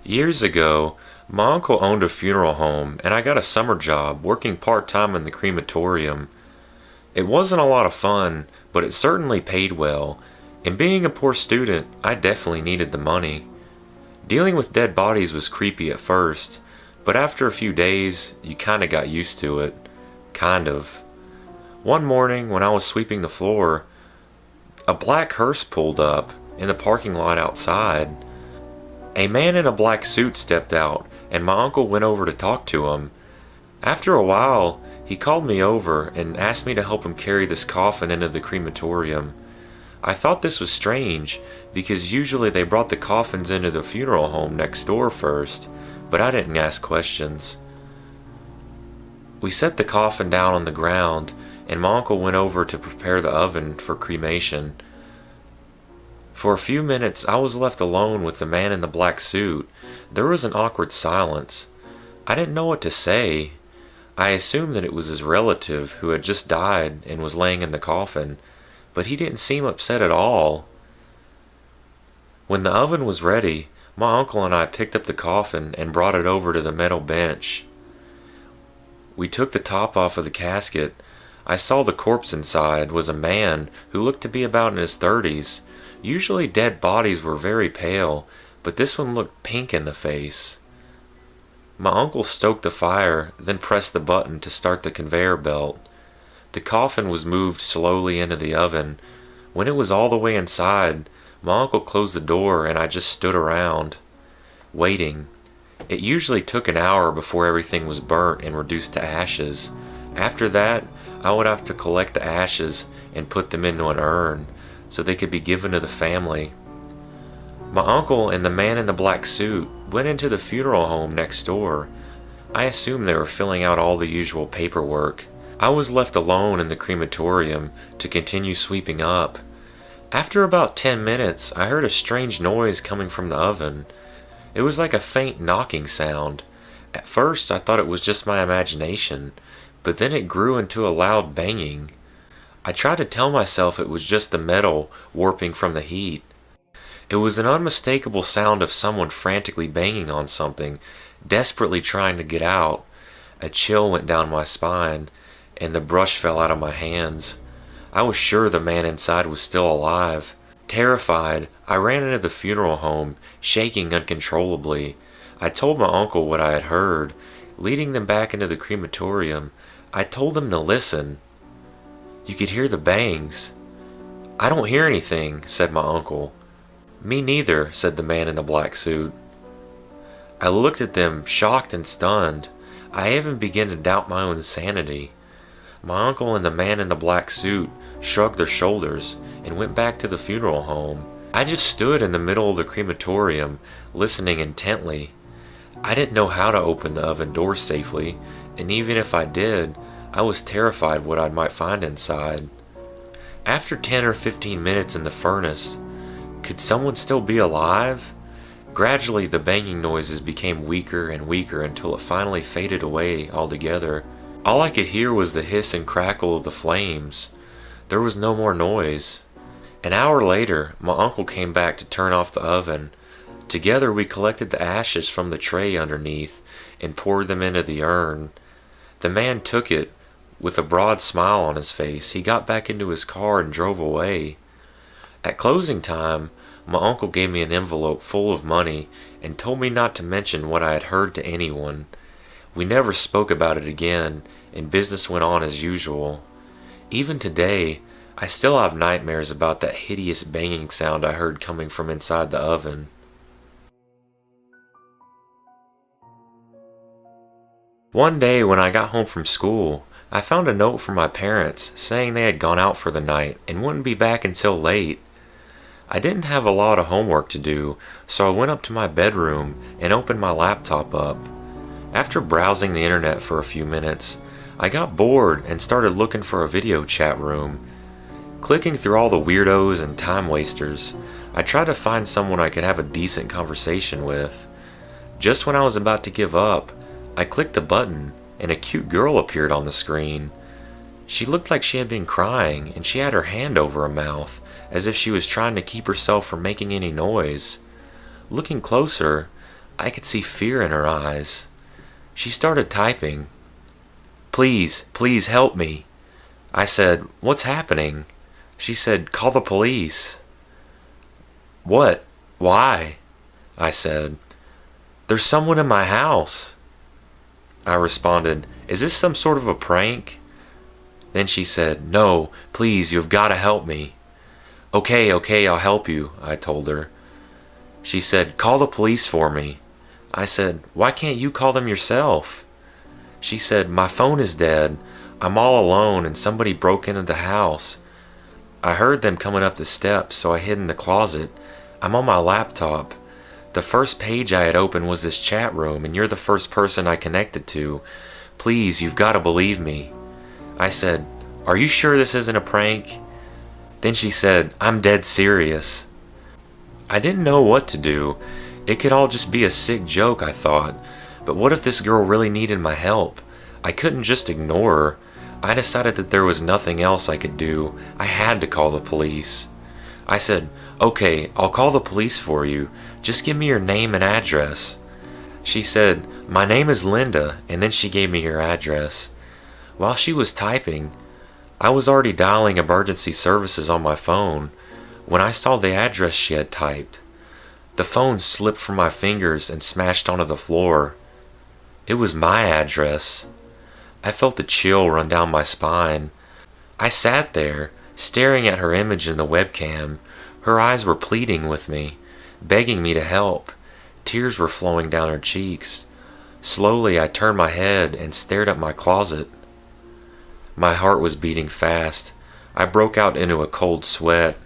Years ago, my uncle owned a funeral home, and I got a summer job working part-time in the crematorium. It wasn't a lot of fun, but it certainly paid well, and being a poor student, I definitely needed the money. Dealing with dead bodies was creepy at first, but after a few days, you kinda got used to it. Kind of. One morning, when I was sweeping the floor, a black hearse pulled up in the parking lot outside. A man in a black suit stepped out, and my uncle went over to talk to him. After a while, he called me over and asked me to help him carry this coffin into the crematorium. I thought this was strange, because usually they brought the coffins into the funeral home next door first, but I didn't ask questions. We set the coffin down on the ground, and my uncle went over to prepare the oven for cremation. For a few minutes, I was left alone with the man in the black suit. There was an awkward silence. I didn't know what to say. I assumed that it was his relative who had just died and was laying in the coffin, but he didn't seem upset at all. When the oven was ready, my uncle and I picked up the coffin and brought it over to the metal bench. We took the top off of the casket. I saw the corpse inside was a man who looked to be about in his 30s. Usually dead bodies were very pale, but this one looked pink in the face. My uncle stoked the fire, then pressed the button to start the conveyor belt. The coffin was moved slowly into the oven. When it was all the way inside, my uncle closed the door and I just stood around, waiting. It usually took an hour before everything was burnt and reduced to ashes. After that, I would have to collect the ashes and put them into an urn, so they could be given to the family. My uncle and the man in the black suit went into the funeral home next door. I assumed they were filling out all the usual paperwork. I was left alone in the crematorium to continue sweeping up. After about 10 minutes, I heard a strange noise coming from the oven. It was like a faint knocking sound. At first, I thought it was just my imagination, but then it grew into a loud banging. I tried to tell myself it was just the metal warping from the heat. It was an unmistakable sound of someone frantically banging on something, desperately trying to get out. A chill went down my spine, and the brush fell out of my hands. I was sure the man inside was still alive. Terrified, I ran into the funeral home, shaking uncontrollably. I told my uncle what I had heard. Leading them back into the crematorium, I told them to listen. You could hear the bangs. I don't hear anything, said my uncle. Me neither, said the man in the black suit. I looked at them, shocked and stunned. I even began to doubt my own sanity. My uncle and the man in the black suit shrugged their shoulders and went back to the funeral home. I just stood in the middle of the crematorium, listening intently. I didn't know how to open the oven door safely, and even if I did, I was terrified what I might find inside. After 10 or 15 minutes in the furnace, could someone still be alive? Gradually, the banging noises became weaker and weaker until it finally faded away altogether. All I could hear was the hiss and crackle of the flames. There was no more noise. An hour later, my uncle came back to turn off the oven. Together we collected the ashes from the tray underneath and poured them into the urn. The man took it. With a broad smile on his face, he got back into his car and drove away. At closing time, my uncle gave me an envelope full of money and told me not to mention what I had heard to anyone. We never spoke about it again, and business went on as usual. Even today, I still have nightmares about that hideous banging sound I heard coming from inside the oven. One day when I got home from school, I found a note from my parents saying they had gone out for the night and wouldn't be back until late. I didn't have a lot of homework to do, so I went up to my bedroom and opened my laptop up. After browsing the internet for a few minutes, I got bored and started looking for a video chat room. Clicking through all the weirdos and time wasters, I tried to find someone I could have a decent conversation with. Just when I was about to give up, I clicked the button and a cute girl appeared on the screen. She looked like she had been crying, and she had her hand over her mouth, as if she was trying to keep herself from making any noise. Looking closer, I could see fear in her eyes. She started typing. "Please, please help me." I said, "What's happening?" She said, "Call the police." "What? Why?" I said. "There's someone in my house." I responded, "Is this some sort of a prank?" Then she said, "No, please, you've got to help me." Okay, I'll help you," I told her. She said, "Call the police for me." I said, "Why can't you call them yourself?" She said, "My phone is dead. I'm all alone and somebody broke into the house. I heard them coming up the steps, so I hid in the closet. I'm on my laptop. The first page I had opened was this chat room, and you're the first person I connected to. Please, you've got to believe me." I said, "Are you sure this isn't a prank?" Then she said, "I'm dead serious." I didn't know what to do. It could all just be a sick joke, I thought. But what if this girl really needed my help? I couldn't just ignore her. I decided that there was nothing else I could do. I had to call the police. I said, "Okay, I'll call the police for you. Just give me your name and address." She said, "My name is Linda," and then she gave me her address. While she was typing, I was already dialing emergency services on my phone when I saw the address she had typed. The phone slipped from my fingers and smashed onto the floor. It was my address. I felt the chill run down my spine. I sat there, staring at her image in the webcam. Her eyes were pleading with me, begging me to help. Tears were flowing down her cheeks. Slowly, I turned my head and stared at my closet. My heart was beating fast. I broke out into a cold sweat.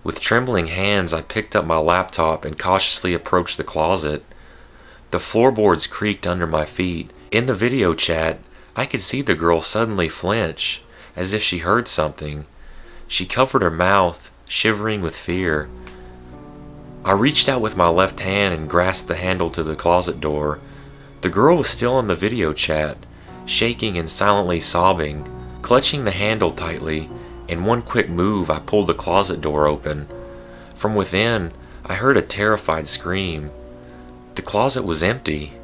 With trembling hands, I picked up my laptop and cautiously approached the closet. The floorboards creaked under my feet. In the video chat, I could see the girl suddenly flinch, as if she heard something. She covered her mouth, shivering with fear. I reached out with my left hand and grasped the handle to the closet door. The girl was still in the video chat, shaking and silently sobbing. Clutching the handle tightly, in one quick move I pulled the closet door open. From within, I heard a terrified scream. The closet was empty.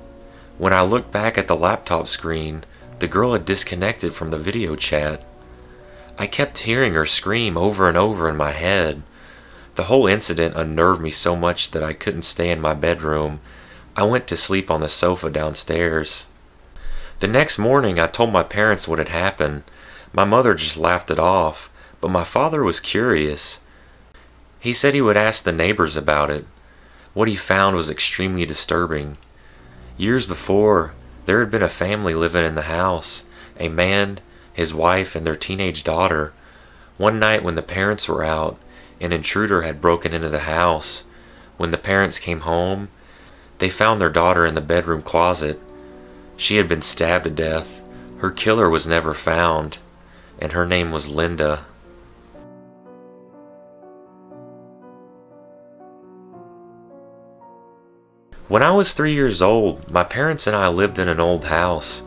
When I looked back at the laptop screen, the girl had disconnected from the video chat. I kept hearing her scream over and over in my head. The whole incident unnerved me so much that I couldn't stay in my bedroom. I went to sleep on the sofa downstairs. The next morning, I told my parents what had happened. My mother just laughed it off, but my father was curious. He said he would ask the neighbors about it. What he found was extremely disturbing. Years before, there had been a family living in the house, a man, his wife, and their teenage daughter. One night when the parents were out, an intruder had broken into the house. When the parents came home, they found their daughter in the bedroom closet. She had been stabbed to death. Her killer was never found, and her name was Linda. When I was 3 years old, my parents and I lived in an old house.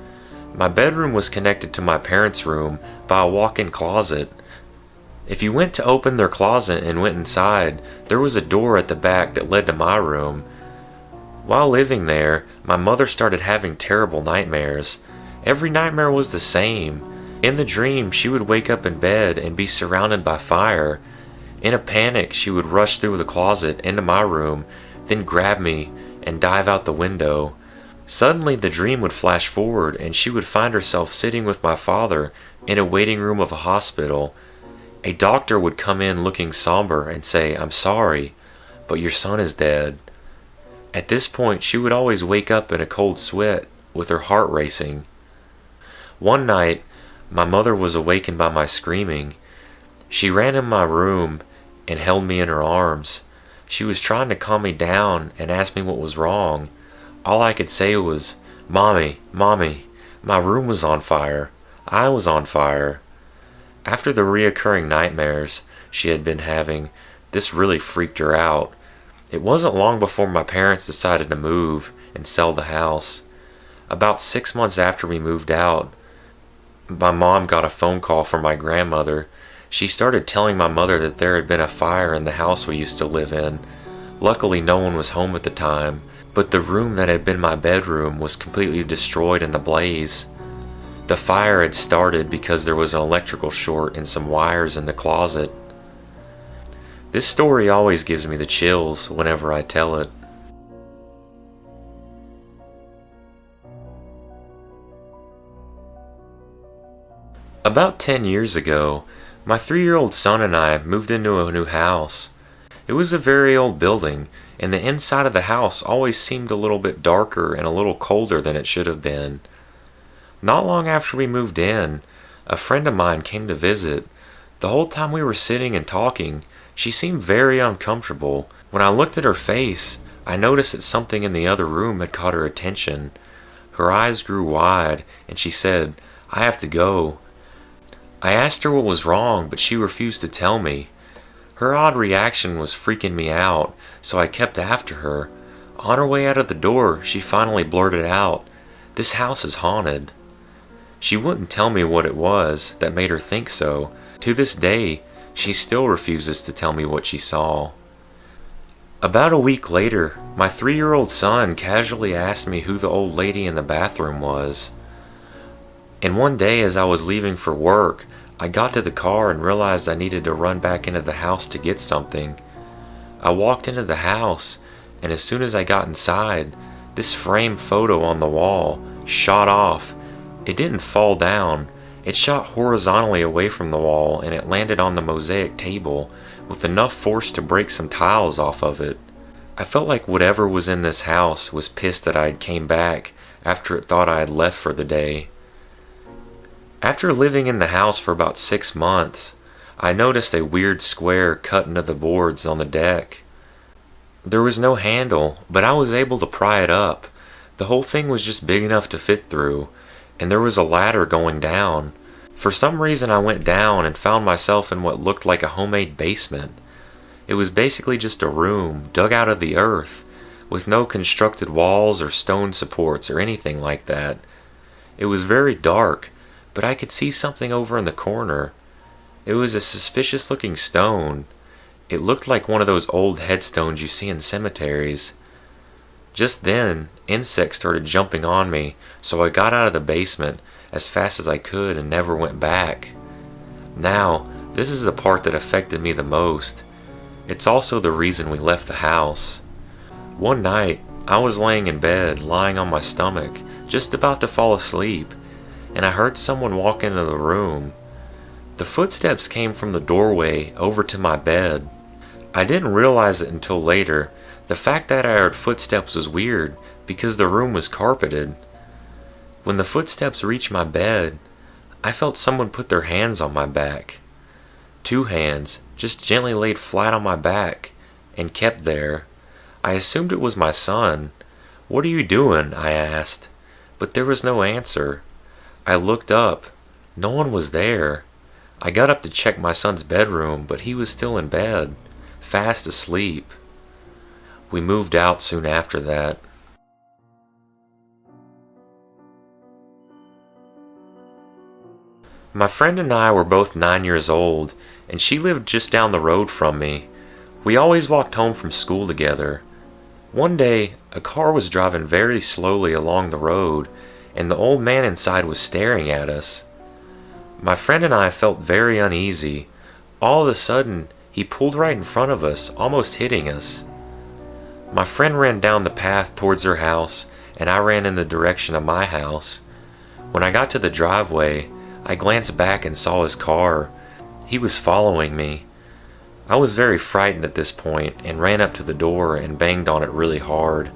My bedroom was connected to my parents' room by a walk-in closet. If you went to open their closet and went inside, there was a door at the back that led to my room. While living there, my mother started having terrible nightmares. Every nightmare was the same. In the dream, she would wake up in bed and be surrounded by fire. In a panic, she would rush through the closet into my room, then grab me and dive out the window. Suddenly, the dream would flash forward and she would find herself sitting with my father in a waiting room of a hospital. A doctor would come in looking somber and say, "I'm sorry, but your son is dead." At this point, she would always wake up in a cold sweat with her heart racing. One night, my mother was awakened by my screaming. She ran in my room and held me in her arms. She was trying to calm me down and ask me what was wrong. All I could say was, Mommy, my room was on fire. I was on fire." After the reoccurring nightmares she had been having, this really freaked her out. It wasn't long before my parents decided to move and sell the house. About 6 months after we moved out, my mom got a phone call from my grandmother. She started telling my mother that there had been a fire in the house we used to live in. Luckily, no one was home at the time, but the room that had been my bedroom was completely destroyed in the blaze. The fire had started because there was an electrical short and some wires in the closet. This story always gives me the chills whenever I tell it. About 10 years ago, my 3-year-old son and I moved into a new house. It was a very old building, and the inside of the house always seemed a little bit darker and a little colder than it should have been. Not long after we moved in, a friend of mine came to visit. The whole time we were sitting and talking, she seemed very uncomfortable. When I looked at her face, I noticed that something in the other room had caught her attention. Her eyes grew wide, and she said, "I have to go." I asked her what was wrong, but she refused to tell me. Her odd reaction was freaking me out, so I kept after her. On her way out of the door, she finally blurted out, "This house is haunted." She wouldn't tell me what it was that made her think so. To this day, she still refuses to tell me what she saw. About a week later, my 3-year-old son casually asked me who the old lady in the bathroom was. And one day as I was leaving for work, I got to the car and realized I needed to run back into the house to get something. I walked into the house, and as soon as I got inside, this framed photo on the wall shot off. It didn't fall down. It shot horizontally away from the wall, and it landed on the mosaic table with enough force to break some tiles off of it. I felt like whatever was in this house was pissed that I had came back after it thought I had left for the day. After living in the house for about 6 months, I noticed a weird square cut into the boards on the deck. There was no handle, but I was able to pry it up. The whole thing was just big enough to fit through, and there was a ladder going down. For some reason I went down and found myself in what looked like a homemade basement. It was basically just a room dug out of the earth, with no constructed walls or stone supports or anything like that. It was very dark, but I could see something over in the corner. It was a suspicious looking stone. It looked like one of those old headstones you see in cemeteries. Just then, insects started jumping on me, so I got out of the basement as fast as I could and never went back. Now, this is the part that affected me the most. It's also the reason we left the house. One night, I was laying in bed, lying on my stomach, just about to fall asleep, and I heard someone walk into the room. The footsteps came from the doorway over to my bed. I didn't realize it until later. The fact that I heard footsteps was weird because the room was carpeted. When the footsteps reached my bed, I felt someone put their hands on my back. 2 hands, just gently laid flat on my back, and kept there. I assumed it was my son. "What are you doing?" I asked, but there was no answer. I looked up. No one was there. I got up to check my son's bedroom, but he was still in bed, fast asleep. We moved out soon after that. My friend and I were both 9 years old, and she lived just down the road from me. We always walked home from school together. One day, a car was driving very slowly along the road, and the old man inside was staring at us. My friend and I felt very uneasy. All of a sudden, he pulled right in front of us, almost hitting us. My friend ran down the path towards her house, and I ran in the direction of my house. When I got to the driveway, I glanced back and saw his car. He was following me. I was very frightened at this point and ran up to the door and banged on it really hard.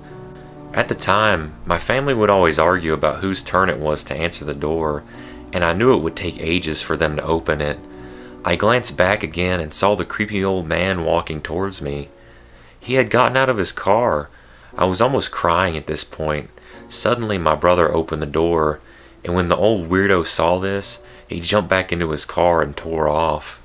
At the time, my family would always argue about whose turn it was to answer the door, and I knew it would take ages for them to open it. I glanced back again and saw the creepy old man walking towards me. He had gotten out of his car. I was almost crying at this point. Suddenly my brother opened the door, and when the old weirdo saw this, he jumped back into his car and tore off.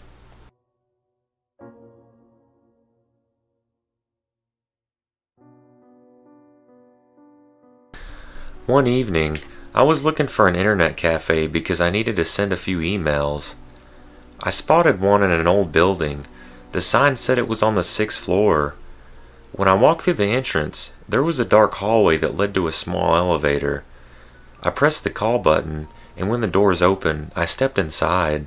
One evening, I was looking for an internet cafe because I needed to send a few emails. I spotted one in an old building. The sign said it was on the 6th floor. When I walked through the entrance, there was a dark hallway that led to a small elevator. I pressed the call button, and when the doors opened, I stepped inside.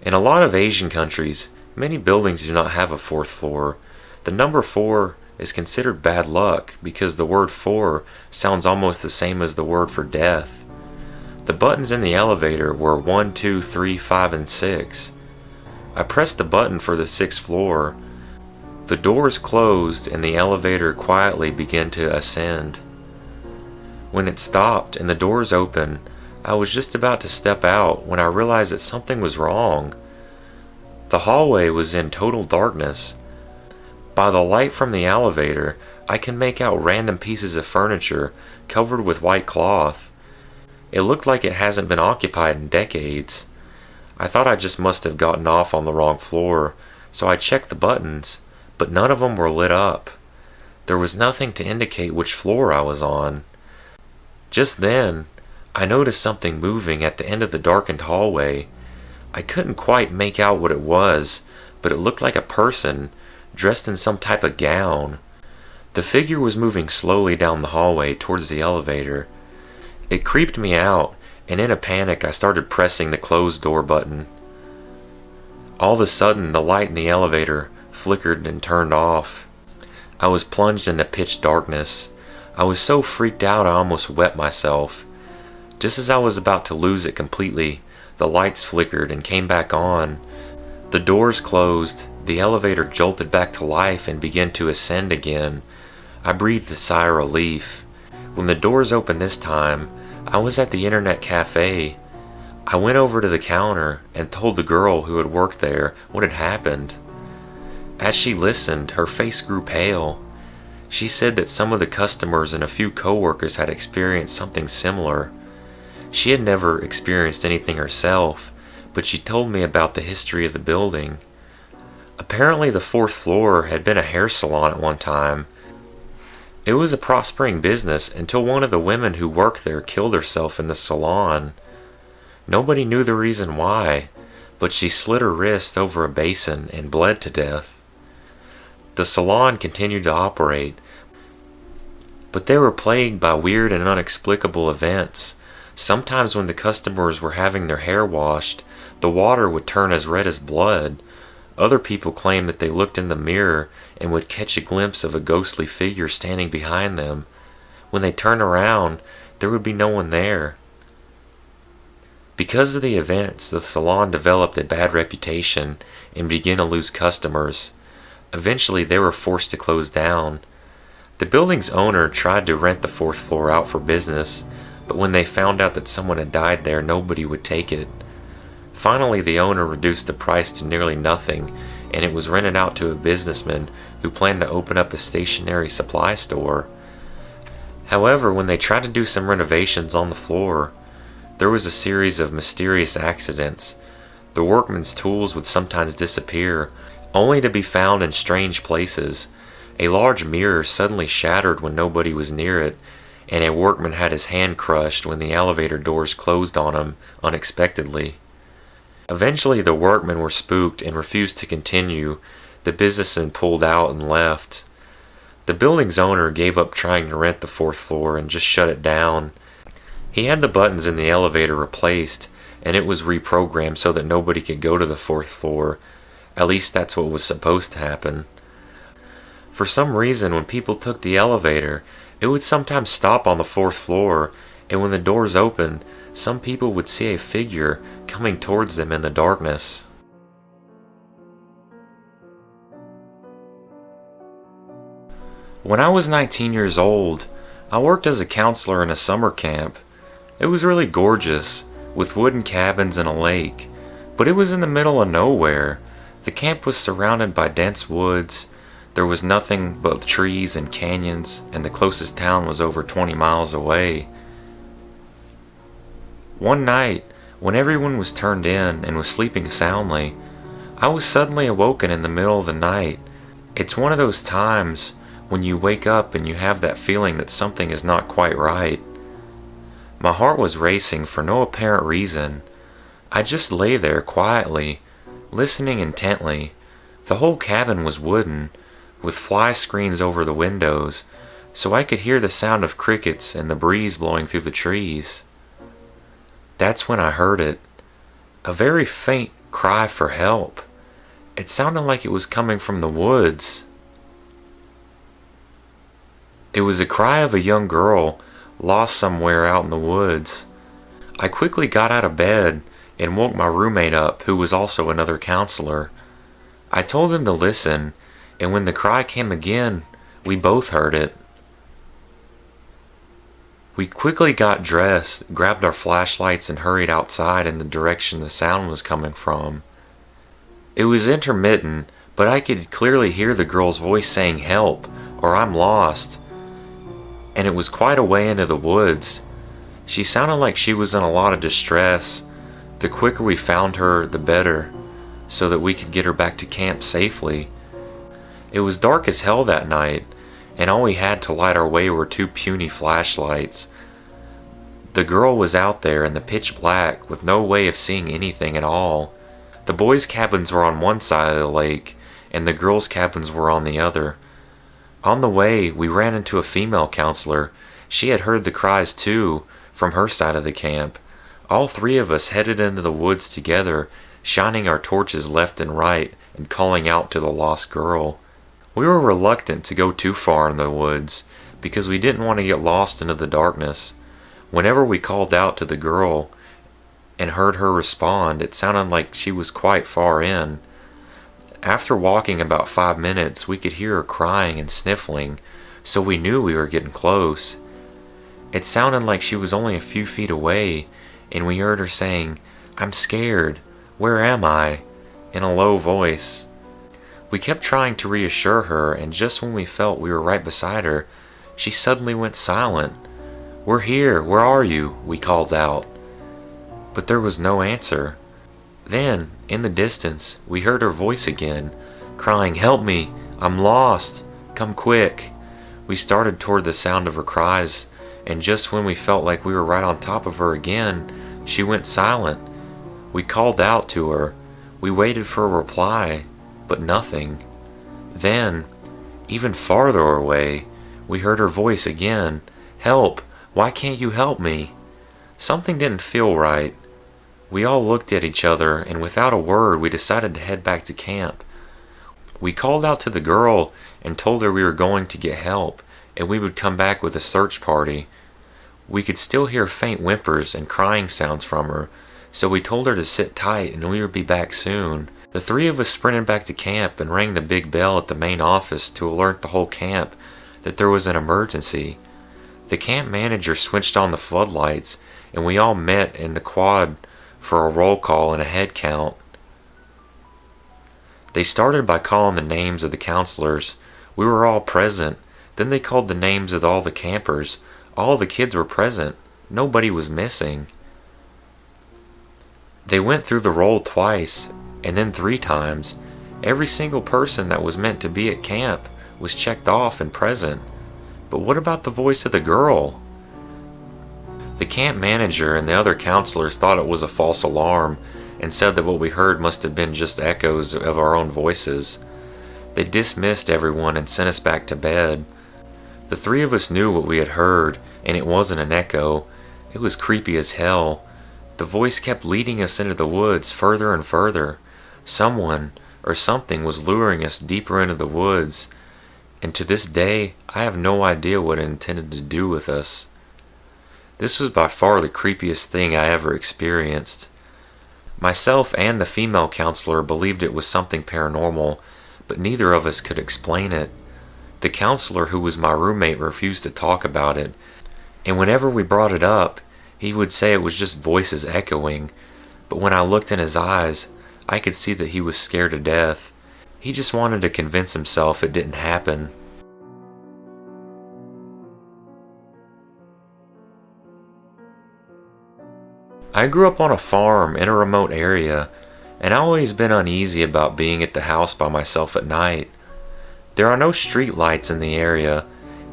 In a lot of Asian countries, many buildings do not have a fourth floor. The number 4 is considered bad luck because the word 4 sounds almost the same as the word for death. The buttons in the elevator were 1, 2, 3, 5, and 6. I pressed the button for the 6th floor. The doors closed and the elevator quietly began to ascend. When it stopped and the doors opened, I was just about to step out when I realized that something was wrong. The hallway was in total darkness. By the light from the elevator, I can make out random pieces of furniture covered with white cloth. It looked like it hasn't been occupied in decades. I thought I just must have gotten off on the wrong floor, so I checked the buttons, but none of them were lit up. There was nothing to indicate which floor I was on. Just then, I noticed something moving at the end of the darkened hallway. I couldn't quite make out what it was, but it looked like a person dressed in some type of gown. The figure was moving slowly down the hallway towards the elevator. It creeped me out, and in a panic I started pressing the closed door button. All of a sudden, the light in the elevator flickered and turned off. I was plunged into pitch darkness. I was so freaked out I almost wet myself. Just as I was about to lose it completely, the lights flickered and came back on. The doors closed, the elevator jolted back to life and began to ascend again. I breathed a sigh of relief. When the doors opened this time, I was at the internet cafe. I went over to the counter and told the girl who had worked there what had happened. As she listened, her face grew pale. She said that some of the customers and a few coworkers had experienced something similar. She had never experienced anything herself, but she told me about the history of the building. Apparently the 4th floor had been a hair salon at one time. It was a prospering business until one of the women who worked there killed herself in the salon. Nobody knew the reason why, but she slit her wrist over a basin and bled to death. The salon continued to operate, but they were plagued by weird and inexplicable events. Sometimes when the customers were having their hair washed, the water would turn as red as blood. Other people claimed that they looked in the mirror and would catch a glimpse of a ghostly figure standing behind them. When they turned around, there would be no one there. Because of the events, the salon developed a bad reputation and began to lose customers. Eventually, they were forced to close down. The building's owner tried to rent the 4th floor out for business, but when they found out that someone had died there, nobody would take it. Finally, the owner reduced the price to nearly nothing, and it was rented out to a businessman who planned to open up a stationery supply store. However, when they tried to do some renovations on the floor, there was a series of mysterious accidents. The workmen's tools would sometimes disappear, only to be found in strange places. A large mirror suddenly shattered when nobody was near it, and a workman had his hand crushed when the elevator doors closed on him unexpectedly. Eventually, the workmen were spooked and refused to continue. The businessman pulled out and left. The building's owner gave up trying to rent the 4th floor and just shut it down. He had the buttons in the elevator replaced, and it was reprogrammed so that nobody could go to the 4th floor. At least that's what was supposed to happen. For some reason, when people took the elevator, it would sometimes stop on the 4th floor, and when the doors opened, some people would see a figure coming towards them in the darkness. When I was 19 years old, I worked as a counselor in a summer camp. It was really gorgeous, with wooden cabins and a lake, but it was in the middle of nowhere. The camp was surrounded by dense woods. There was nothing but trees and canyons, and the closest town was over 20 miles away. One night, when everyone was turned in and was sleeping soundly, I was suddenly awoken in the middle of the night. It's one of those times when you wake up and you have that feeling that something is not quite right. My heart was racing for no apparent reason. I just lay there quietly, listening intently. The whole cabin was wooden, with fly screens over the windows, so I could hear the sound of crickets and the breeze blowing through the trees. That's when I heard it. A very faint cry for help. It sounded like it was coming from the woods. It was a cry of a young girl lost somewhere out in the woods. I quickly got out of bed and woke my roommate up, who was also another counselor. I told him to listen, and when the cry came again, we both heard it. We quickly got dressed, grabbed our flashlights, and hurried outside in the direction the sound was coming from. It was intermittent, but I could clearly hear the girl's voice saying, "Help," or "I'm lost." And it was quite a way into the woods. She sounded like she was in a lot of distress. The quicker we found her, the better, so that we could get her back to camp safely. It was dark as hell that night, and all we had to light our way were 2 puny flashlights. The girl was out there in the pitch black with no way of seeing anything at all. The boys' cabins were on one side of the lake, and the girls' cabins were on the other. On the way, we ran into a female counselor. She had heard the cries too, from her side of the camp. All 3 of us headed into the woods together, shining our torches left and right and calling out to the lost girl. We were reluctant to go too far in the woods because we didn't want to get lost into the darkness. Whenever we called out to the girl and heard her respond, it sounded like she was quite far in. After walking about 5 minutes, we could hear her crying and sniffling, so we knew we were getting close. It sounded like she was only a few feet away, and we heard her saying, "I'm scared. Where am I?" in a low voice. We kept trying to reassure her, and just when we felt we were right beside her, she suddenly went silent. "We're here. Where are you?" we called out. But there was no answer. Then, in the distance, we heard her voice again, crying, "Help me! I'm lost! Come quick!" We started toward the sound of her cries, and just when we felt like we were right on top of her again, she went silent. We called out to her. We waited for a reply, but nothing. Then, even farther away, we heard her voice again, "Help! Why can't you help me?" Something didn't feel right. We all looked at each other, and without a word, we decided to head back to camp. We called out to the girl and told her we were going to get help, and we would come back with a search party. We could still hear faint whimpers and crying sounds from her, so we told her to sit tight and we would be back soon. The 3 of us sprinted back to camp and rang the big bell at the main office to alert the whole camp that there was an emergency. The camp manager switched on the floodlights, and we all met in the quad for a roll call and a head count. They started by calling the names of the counselors. We were all present. Then they called the names of all the campers. All the kids were present. Nobody was missing. They went through the roll twice, and then 3 times. Every single person that was meant to be at camp was checked off and present. But what about the voice of the girl? The camp manager and the other counselors thought it was a false alarm and said that what we heard must have been just echoes of our own voices. They dismissed everyone and sent us back to bed. The 3 of us knew what we had heard, and it wasn't an echo. It was creepy as hell. The voice kept leading us into the woods further and further. Someone or something was luring us deeper into the woods, and to this day, I have no idea what it intended to do with us. This was by far the creepiest thing I ever experienced. Myself and the female counselor believed it was something paranormal, but neither of us could explain it. The counselor who was my roommate refused to talk about it, and whenever we brought it up, he would say it was just voices echoing, but when I looked in his eyes, I could see that he was scared to death. He just wanted to convince himself it didn't happen. I grew up on a farm in a remote area, and I've always been uneasy about being at the house by myself at night. There are no street lights in the area,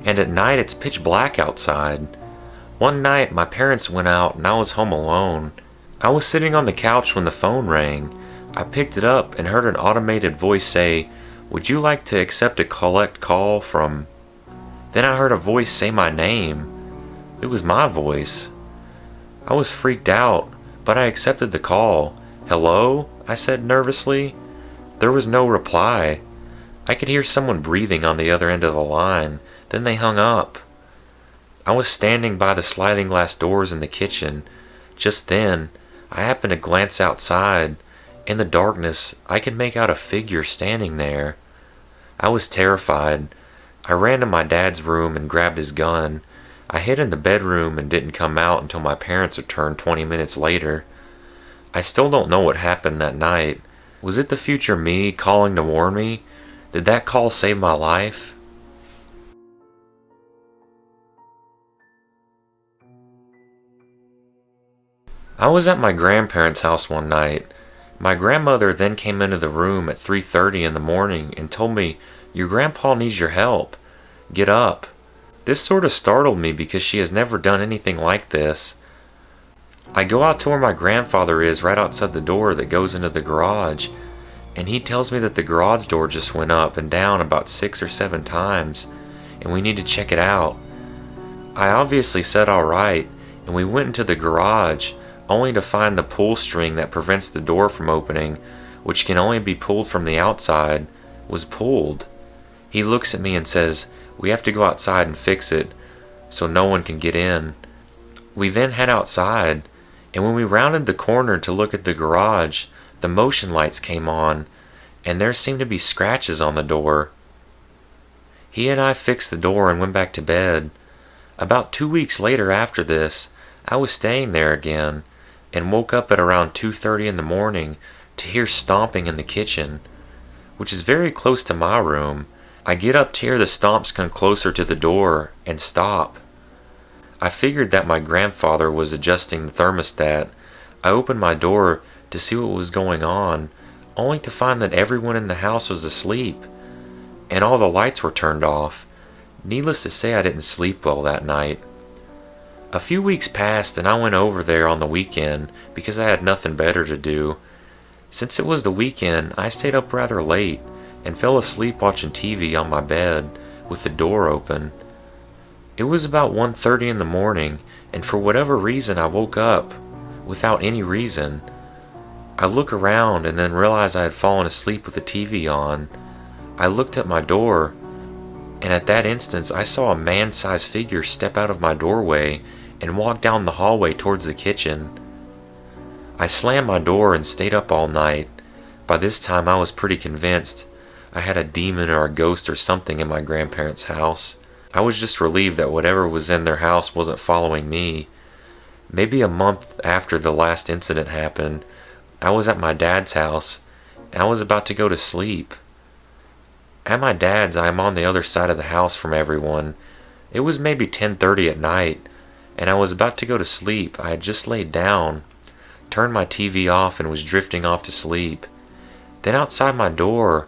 and at night it's pitch black outside. One night my parents went out and I was home alone. I was sitting on the couch when the phone rang. I picked it up and heard an automated voice say, Would you like to accept a collect call from... Then I heard a voice say my name. It was my voice. I was freaked out, but I accepted the call. "Hello?" I said nervously. There was no reply. I could hear someone breathing on the other end of the line. Then they hung up. I was standing by the sliding glass doors in the kitchen. Just then, I happened to glance outside. In the darkness, I could make out a figure standing there. I was terrified. I ran to my dad's room and grabbed his gun. I hid in the bedroom and didn't come out until my parents returned 20 minutes later. I still don't know what happened that night. Was it the future me calling to warn me? Did that call save my life? I was at my grandparents' house one night. My grandmother then came into the room at 3:30 in the morning and told me, "Your grandpa needs your help. Get up." This sort of startled me because she has never done anything like this. I go out to where my grandfather is right outside the door that goes into the garage, and he tells me that the garage door just went up and down about 6 or 7 times, and we need to check it out. I obviously said alright, and we went into the garage, only to find the pull string that prevents the door from opening, which can only be pulled from the outside, was pulled. He looks at me and says, "We have to go outside and fix it, so no one can get in." We then head outside, and when we rounded the corner to look at the garage, the motion lights came on, and there seemed to be scratches on the door. He and I fixed the door and went back to bed. About 2 weeks later after this, I was staying there again, and woke up at around 2:30 in the morning to hear stomping in the kitchen, which is very close to my room. I get up to hear the stomps come closer to the door and stop. I figured that my grandfather was adjusting the thermostat. I opened my door to see what was going on, only to find that everyone in the house was asleep, and all the lights were turned off. Needless to say, I didn't sleep well that night. A few weeks passed and I went over there on the weekend because I had nothing better to do. Since it was the weekend, I stayed up rather late and fell asleep watching TV on my bed with the door open. It was about 1:30 in the morning, and for whatever reason I woke up without any reason. I look around and then realize I had fallen asleep with the TV on. I looked at my door, and at that instant I saw a man-sized figure step out of my doorway and walk down the hallway towards the kitchen. I slammed my door and stayed up all night. By this time I was pretty convinced I had a demon or a ghost or something in my grandparents' house. I was just relieved that whatever was in their house wasn't following me. Maybe a month after the last incident happened, I was at my dad's house, and I was about to go to sleep. At my dad's, I am on the other side of the house from everyone. It was maybe 10:30 at night, and I was about to go to sleep. I had just laid down, turned my TV off, and was drifting off to sleep. Then outside my door,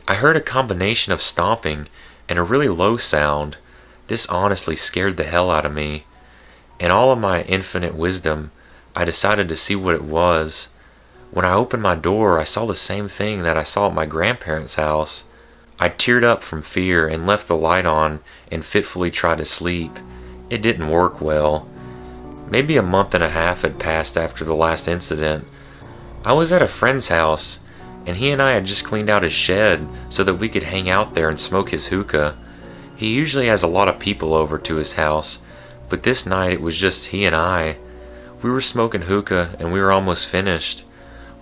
I heard a combination of stomping and a really low sound. This honestly scared the hell out of me. In all of my infinite wisdom, I decided to see what it was. When I opened my door, I saw the same thing that I saw at my grandparents' house. I teared up from fear and left the light on and fitfully tried to sleep. It didn't work well. Maybe a month and a half had passed after the last incident. I was at a friend's house, and he and I had just cleaned out his shed so that we could hang out there and smoke his hookah. He usually has a lot of people over to his house, but this night it was just he and I. We were smoking hookah and we were almost finished.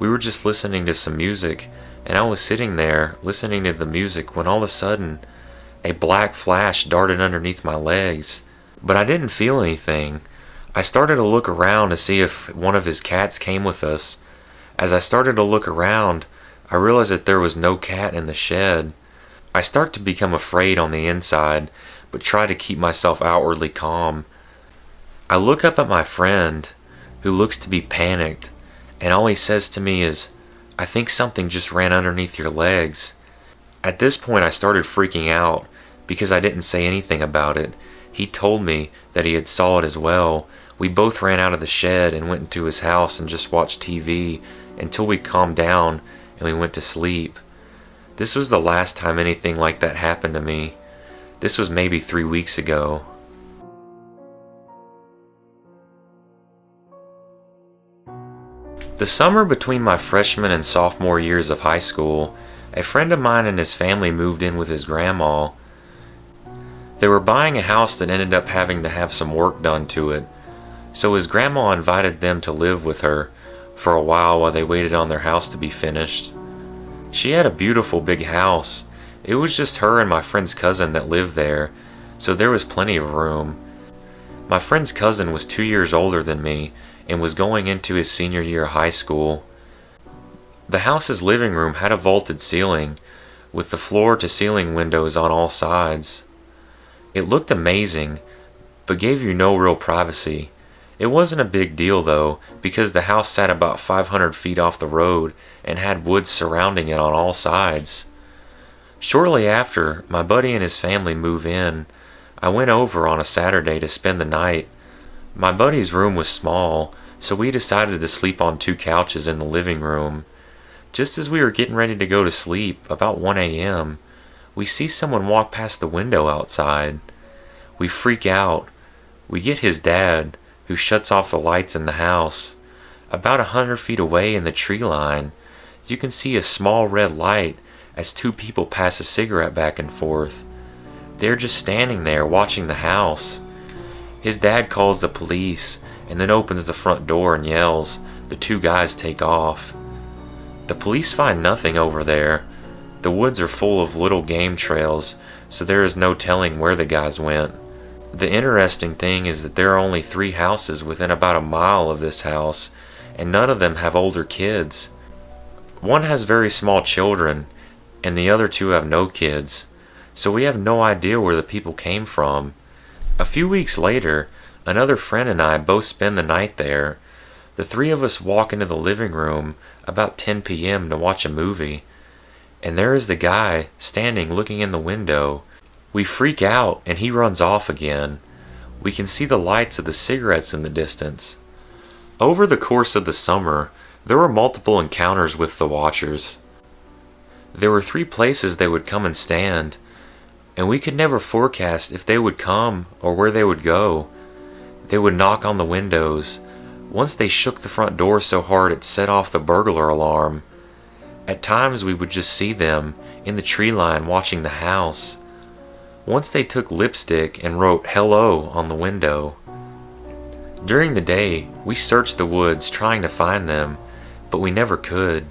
We were just listening to some music, and I was sitting there listening to the music when all of a sudden a black flash darted underneath my legs. But I didn't feel anything. I started to look around to see if one of his cats came with us. As I started to look around, I realized that there was no cat in the shed. I start to become afraid on the inside, but try to keep myself outwardly calm. I look up at my friend, who looks to be panicked, and all he says to me is, "I think something just ran underneath your legs." At this point I started freaking out because I didn't say anything about it. He told me that he had saw it as well. We both ran out of the shed and went into his house and just watched TV until we calmed down and we went to sleep. This was the last time anything like that happened to me. This was maybe 3 weeks ago. The summer between my freshman and sophomore years of high school, a friend of mine and his family moved in with his grandma. They were buying a house that ended up having to have some work done to it, so his grandma invited them to live with her for a while they waited on their house to be finished. She had a beautiful big house. It was just her and my friend's cousin that lived there, so there was plenty of room. My friend's cousin was 2 years older than me and was going into his senior year of high school. The house's living room had a vaulted ceiling with the floor-to-ceiling windows on all sides. It looked amazing, but gave you no real privacy. It wasn't a big deal though, because the house sat about 500 feet off the road and had woods surrounding it on all sides. Shortly after my buddy and his family moved in, I went over on a Saturday to spend the night. My buddy's room was small, so we decided to sleep on 2 couches in the living room. Just as we were getting ready to go to sleep, about 1 a.m., we see someone walk past the window outside. We freak out. We get his dad, who shuts off the lights in the house. About 100 feet away in the tree line, you can see a small red light as 2 people pass a cigarette back and forth. They're just standing there watching the house. His dad calls the police and then opens the front door and yells. The 2 guys take off. The police find nothing over there. The woods are full of little game trails, so there is no telling where the guys went. The interesting thing is that there are only 3 houses within about a mile of this house, and none of them have older kids. One has very small children, and the other 2 have no kids, so we have no idea where the people came from. A few weeks later, another friend and I both spend the night there. The 3 of us walk into the living room about 10 p.m. to watch a movie, and there is the guy standing looking in the window. We freak out and he runs off again. We can see the lights of the cigarettes in the distance. Over the course of the summer, there were multiple encounters with the watchers. There were 3 places they would come and stand, and we could never forecast if they would come or where they would go. They would knock on the windows. Once they shook the front door so hard it set off the burglar alarm. At times we would just see them in the tree line watching the house. Once they took lipstick and wrote "hello" on the window. During the day, we searched the woods trying to find them, but we never could.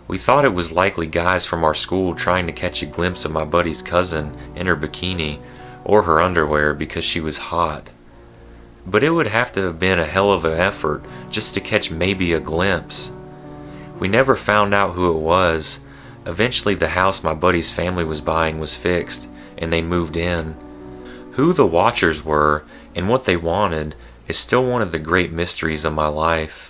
We thought it was likely guys from our school trying to catch a glimpse of my buddy's cousin in her bikini or her underwear because she was hot. But it would have to have been a hell of an effort just to catch maybe a glimpse. We never found out who it was. Eventually the house my buddy's family was buying was fixed, and they moved in. Who the watchers were and what they wanted is still one of the great mysteries of my life.